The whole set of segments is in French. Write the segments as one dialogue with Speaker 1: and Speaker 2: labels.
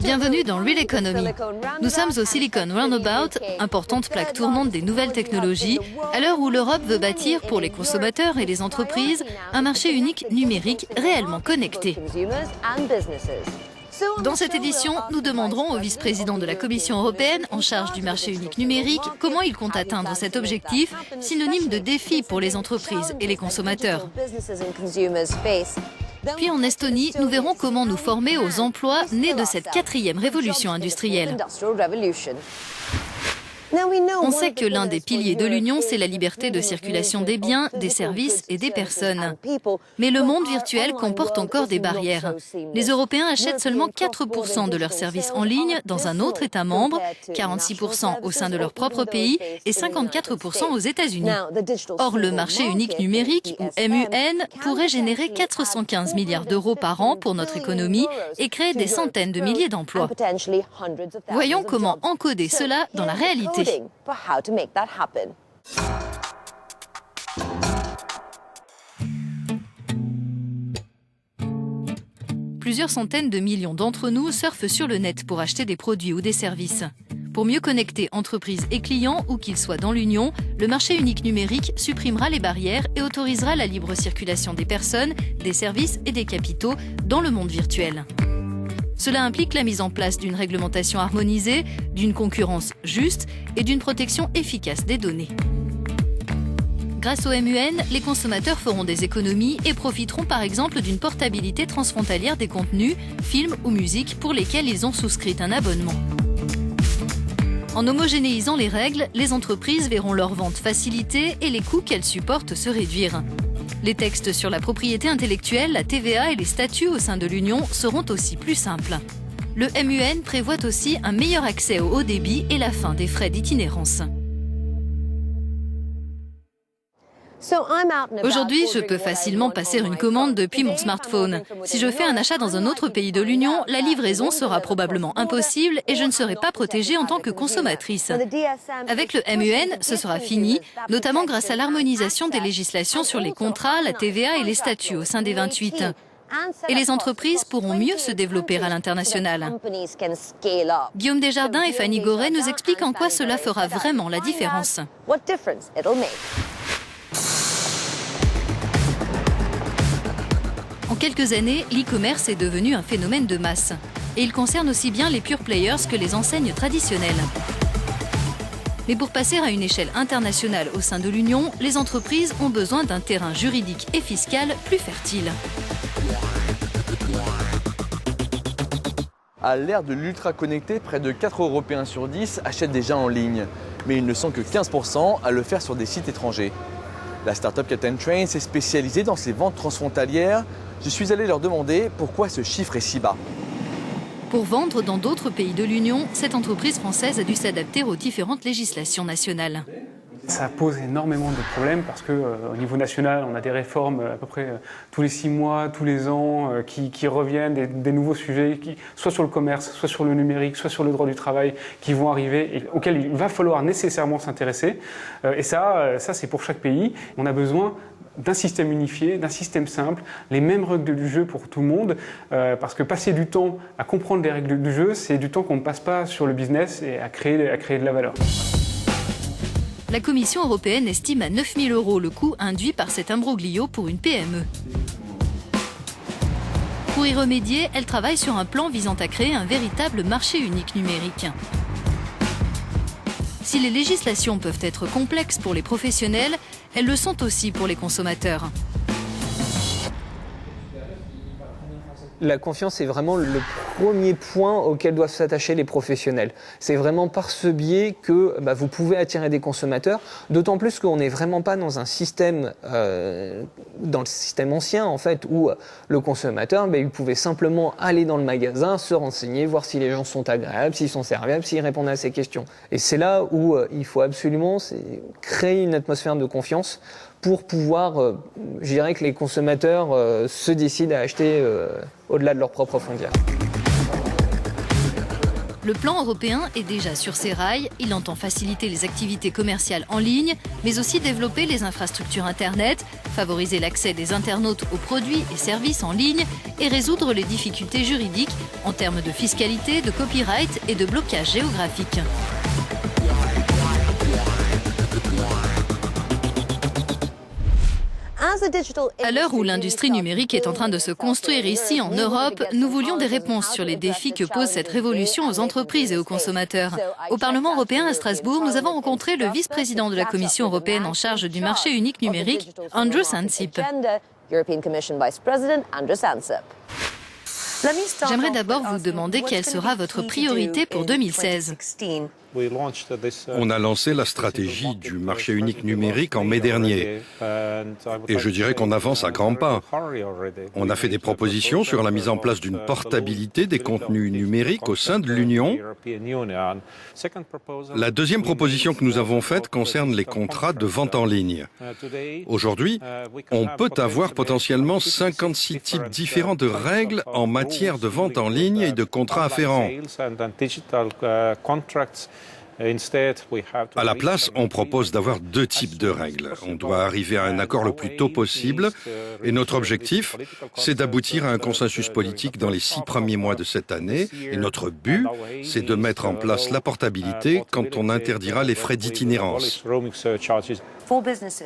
Speaker 1: Bienvenue dans Real Economy. Nous sommes au Silicon Roundabout, importante plaque tournante des nouvelles technologies, à l'heure où l'Europe veut bâtir pour les consommateurs et les entreprises un marché unique numérique réellement connecté. Dans cette édition, nous demanderons au vice-président de la Commission européenne en charge du marché unique numérique comment il compte atteindre cet objectif, synonyme de défi pour les entreprises et les consommateurs. Puis en Estonie, nous verrons comment nous former aux emplois nés de cette 4e révolution industrielle. On sait que l'un des piliers de l'Union, c'est la liberté de circulation des biens, des services et des personnes. Mais le monde virtuel comporte encore des barrières. Les Européens achètent seulement 4% de leurs services en ligne dans un autre État membre, 46% au sein de leur propre pays et 54% aux États-Unis. Or, le marché unique numérique, ou MUN, pourrait générer 415 milliards d'euros par an pour notre économie et créer des centaines de milliers d'emplois. Voyons comment encoder cela dans la réalité. Plusieurs centaines de millions d'entre nous surfent sur le net pour acheter des produits ou des services. Pour mieux connecter entreprises et clients, où qu'ils soient dans l'Union, le marché unique numérique supprimera les barrières et autorisera la libre circulation des personnes, des services et des capitaux dans le monde virtuel. Cela implique la mise en place d'une réglementation harmonisée, d'une concurrence juste et d'une protection efficace des données. Grâce au MUN, les consommateurs feront des économies et profiteront par exemple d'une portabilité transfrontalière des contenus, films ou musiques pour lesquels ils ont souscrit un abonnement. En homogénéisant les règles, les entreprises verront leurs ventes facilitées et les coûts qu'elles supportent se réduire. Les textes sur la propriété intellectuelle, la TVA et les statuts au sein de l'Union seront aussi plus simples. Le MUN prévoit aussi un meilleur accès au haut débit et la fin des frais d'itinérance. Aujourd'hui, je peux facilement passer une commande depuis mon smartphone. Si je fais un achat dans un autre pays de l'Union, la livraison sera probablement impossible et je ne serai pas protégée en tant que consommatrice. Avec le MUN, ce sera fini, notamment grâce à l'harmonisation des législations sur les contrats, la TVA et les statuts au sein des 28. Et les entreprises pourront mieux se développer à l'international. Guillaume Desjardins et Fanny Goret nous expliquent en quoi cela fera vraiment la différence. En quelques années, l'e-commerce est devenu un phénomène de masse. Et il concerne aussi bien les pure players que les enseignes traditionnelles. Mais pour passer à une échelle internationale au sein de l'Union, les entreprises ont besoin d'un terrain juridique et fiscal plus fertile.
Speaker 2: À l'ère de l'ultra-connecté, près de 4 Européens sur 10 achètent déjà en ligne. Mais ils ne sont que 15% à le faire sur des sites étrangers. La start-up Captain Train s'est spécialisée dans ces ventes transfrontalières. Je suis allé leur demander pourquoi ce chiffre est si bas.
Speaker 1: Pour vendre dans d'autres pays de l'Union, cette entreprise française a dû s'adapter aux différentes législations nationales.
Speaker 3: Ça pose énormément de problèmes parce qu'au niveau national, on a des réformes à peu près tous les 6 mois, tous les ans, qui reviennent, des nouveaux sujets, soit sur le commerce, soit sur le numérique, soit sur le droit du travail, qui vont arriver et auxquels il va falloir nécessairement s'intéresser. Et ça c'est pour chaque pays. On a besoin d'un système unifié, d'un système simple, les mêmes règles du jeu pour tout le monde, parce que passer du temps à comprendre les règles du jeu, c'est du temps qu'on ne passe pas sur le business et à créer de la valeur.
Speaker 1: La Commission européenne estime à 9 000 € le coût induit par cet imbroglio pour une PME. Pour y remédier, elle travaille sur un plan visant à créer un véritable marché unique numérique. Si les législations peuvent être complexes pour les professionnels, elles le sont aussi pour les consommateurs.
Speaker 4: La confiance est vraiment le premier point auquel doivent s'attacher les professionnels. C'est vraiment par ce biais que vous pouvez attirer des consommateurs, d'autant plus qu'on n'est vraiment pas dans un système, dans le système ancien en fait, où le consommateur, il pouvait simplement aller dans le magasin, se renseigner, voir si les gens sont agréables, s'ils sont serviables, s'ils répondent à ses questions. Et c'est là où il faut absolument créer une atmosphère de confiance pour pouvoir, je dirais que les consommateurs se décident à acheter au-delà de leurs propres frontières.
Speaker 1: Le plan européen est déjà sur ses rails. Il entend faciliter les activités commerciales en ligne, mais aussi développer les infrastructures Internet, favoriser l'accès des internautes aux produits et services en ligne et résoudre les difficultés juridiques en termes de fiscalité, de copyright et de blocage géographique. À l'heure où l'industrie numérique est en train de se construire ici en Europe, nous voulions des réponses sur les défis que pose cette révolution aux entreprises et aux consommateurs. Au Parlement européen à Strasbourg, nous avons rencontré le vice-président de la Commission européenne en charge du marché unique numérique, Andrus Ansip. J'aimerais d'abord vous demander quelle sera votre priorité pour 2016.
Speaker 5: On a lancé la stratégie du marché unique numérique en mai dernier. Et je dirais qu'on avance à grands pas. On a fait des propositions sur la mise en place d'une portabilité des contenus numériques au sein de l'Union. La deuxième proposition que nous avons faite concerne les contrats de vente en ligne. Aujourd'hui, on peut avoir potentiellement 56 types différents de règles en matière de vente en ligne et de contrats afférents. À la place, on propose d'avoir 2 types de règles. On doit arriver à un accord le plus tôt possible et notre objectif, c'est d'aboutir à un consensus politique dans les 6 premiers mois de cette année. Et notre but, c'est de mettre en place la portabilité quand on interdira les frais d'itinérance.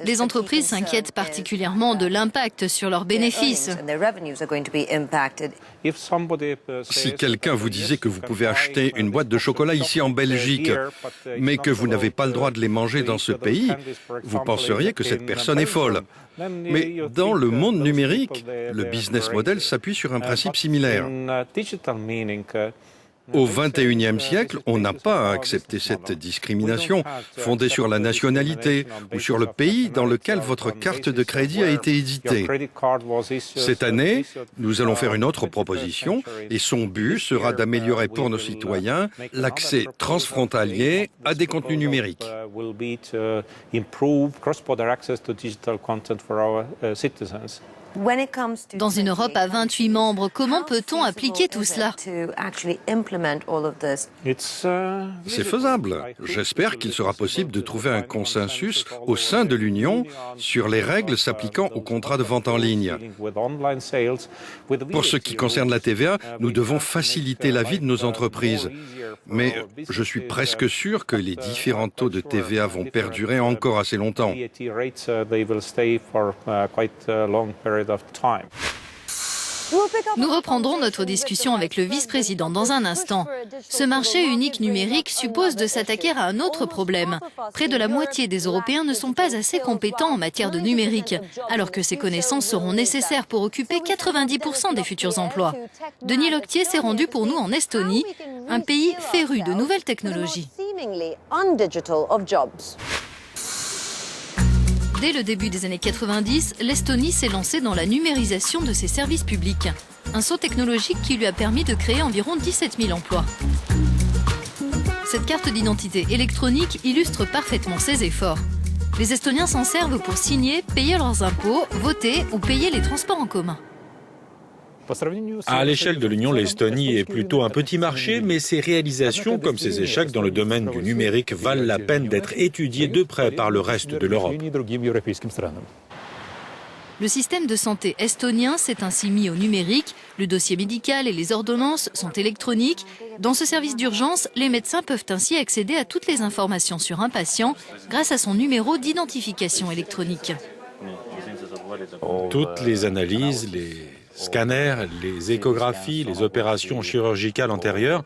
Speaker 1: Les entreprises s'inquiètent particulièrement de l'impact sur leurs bénéfices.
Speaker 5: Si quelqu'un vous disait que vous pouvez acheter une boîte de chocolat ici en Belgique, mais que vous n'avez pas le droit de les manger dans ce pays, vous penseriez que cette personne est folle. Mais dans le monde numérique, le business model s'appuie sur un principe similaire. Au XXIe siècle, on n'a pas à accepter cette discrimination fondée sur la nationalité ou sur le pays dans lequel votre carte de crédit a été éditée. Cette année, nous allons faire une autre proposition et son but sera d'améliorer pour nos citoyens l'accès transfrontalier à des contenus numériques.
Speaker 1: Dans une Europe à 28 membres, comment peut-on appliquer tout cela?
Speaker 5: C'est faisable. J'espère qu'il sera possible de trouver un consensus au sein de l'Union sur les règles s'appliquant aux contrats de vente en ligne. Pour ce qui concerne la TVA, nous devons faciliter la vie de nos entreprises. Mais je suis presque sûr que les différents taux de TVA vont perdurer encore assez longtemps.
Speaker 1: Nous reprendrons notre discussion avec le vice-président dans un instant. Ce marché unique numérique suppose de s'attaquer à un autre problème. Près de la moitié des Européens ne sont pas assez compétents en matière de numérique, alors que ces connaissances seront nécessaires pour occuper 90% des futurs emplois. Denis Loctier s'est rendu pour nous en Estonie, un pays féru de nouvelles technologies. Dès le début des années 90, l'Estonie s'est lancée dans la numérisation de ses services publics. Un saut technologique qui lui a permis de créer environ 17 000 emplois. Cette carte d'identité électronique illustre parfaitement ses efforts. Les Estoniens s'en servent pour signer, payer leurs impôts, voter ou payer les transports en commun.
Speaker 6: À l'échelle de l'Union, l'Estonie est plutôt un petit marché, mais ses réalisations, comme ses échecs dans le domaine du numérique, valent la peine d'être étudiées de près par le reste de l'Europe.
Speaker 1: Le système de santé estonien s'est ainsi mis au numérique. Le dossier médical et les ordonnances sont électroniques. Dans ce service d'urgence, les médecins peuvent ainsi accéder à toutes les informations sur un patient grâce à son numéro d'identification électronique.
Speaker 6: Toutes les analyses, les scanners, les échographies, les opérations chirurgicales antérieures,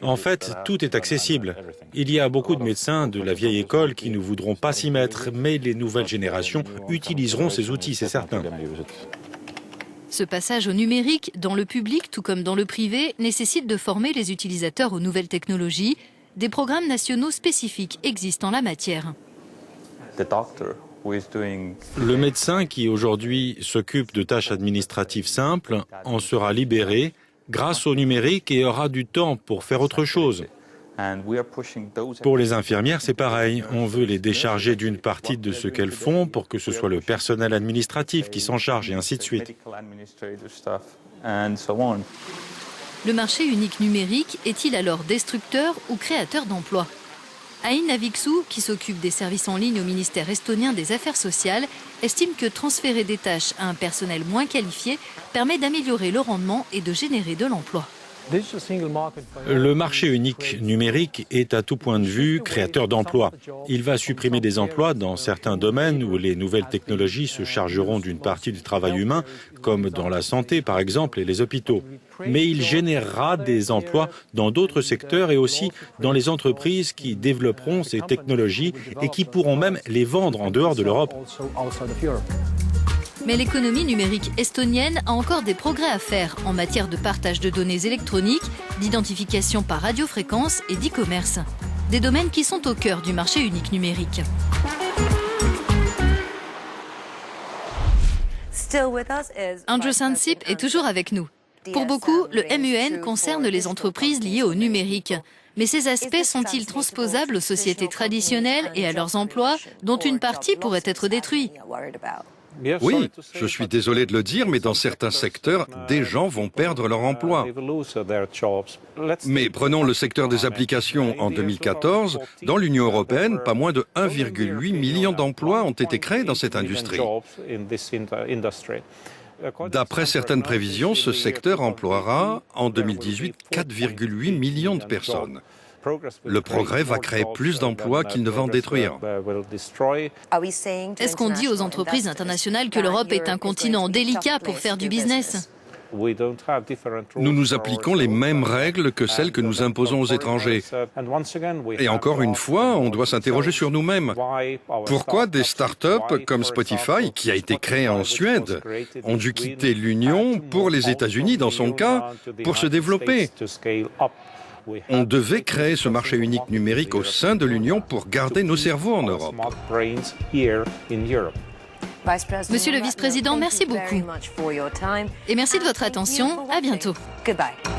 Speaker 6: en fait, tout est accessible. Il y a beaucoup de médecins de la vieille école qui ne voudront pas s'y mettre, mais les nouvelles générations utiliseront ces outils, c'est certain.
Speaker 1: Ce passage au numérique, dans le public tout comme dans le privé, nécessite de former les utilisateurs aux nouvelles technologies. Des programmes nationaux spécifiques existent en la matière.
Speaker 6: Le médecin qui aujourd'hui s'occupe de tâches administratives simples en sera libéré grâce au numérique et aura du temps pour faire autre chose. Pour les infirmières, c'est pareil. On veut les décharger d'une partie de ce qu'elles font pour que ce soit le personnel administratif qui s'en charge et ainsi de suite.
Speaker 1: Le marché unique numérique est-il alors destructeur ou créateur d'emplois? Ain Aviksuu, qui s'occupe des services en ligne au ministère estonien des Affaires sociales, estime que transférer des tâches à un personnel moins qualifié permet d'améliorer le rendement et de générer de l'emploi.
Speaker 6: Le marché unique numérique est à tout point de vue créateur d'emplois. Il va supprimer des emplois dans certains domaines où les nouvelles technologies se chargeront d'une partie du travail humain, comme dans la santé par exemple et les hôpitaux. Mais il générera des emplois dans d'autres secteurs et aussi dans les entreprises qui développeront ces technologies et qui pourront même les vendre en dehors de l'Europe.
Speaker 1: Mais l'économie numérique estonienne a encore des progrès à faire en matière de partage de données électroniques, d'identification par radiofréquence et d'e-commerce. Des domaines qui sont au cœur du marché unique numérique. Andrew Sansip est toujours avec nous. Pour beaucoup, le MUN concerne les entreprises liées au numérique. Mais ces aspects sont-ils transposables aux sociétés traditionnelles et à leurs emplois, dont une partie pourrait être détruite?
Speaker 5: Oui, je suis désolé de le dire, mais dans certains secteurs, des gens vont perdre leur emploi. Mais prenons le secteur des applications en 2014. Dans l'Union européenne, pas moins de 1,8 million d'emplois ont été créés dans cette industrie. D'après certaines prévisions, ce secteur emploiera en 2018 4,8 millions de personnes. Le progrès va créer plus d'emplois qu'il ne va en détruire.
Speaker 1: Est-ce qu'on dit aux entreprises internationales que l'Europe est un continent délicat pour faire du business?
Speaker 5: Nous nous appliquons les mêmes règles que celles que nous imposons aux étrangers. Et encore une fois, on doit s'interroger sur nous-mêmes. Pourquoi des start-up comme Spotify, qui a été créé en Suède, ont dû quitter l'Union pour les États-Unis, dans son cas, pour se développer? On devait créer ce marché unique numérique au sein de l'Union pour garder nos cerveaux en Europe.
Speaker 1: Monsieur le vice-président, merci beaucoup. Et merci de votre attention. À bientôt.
Speaker 7: Goodbye.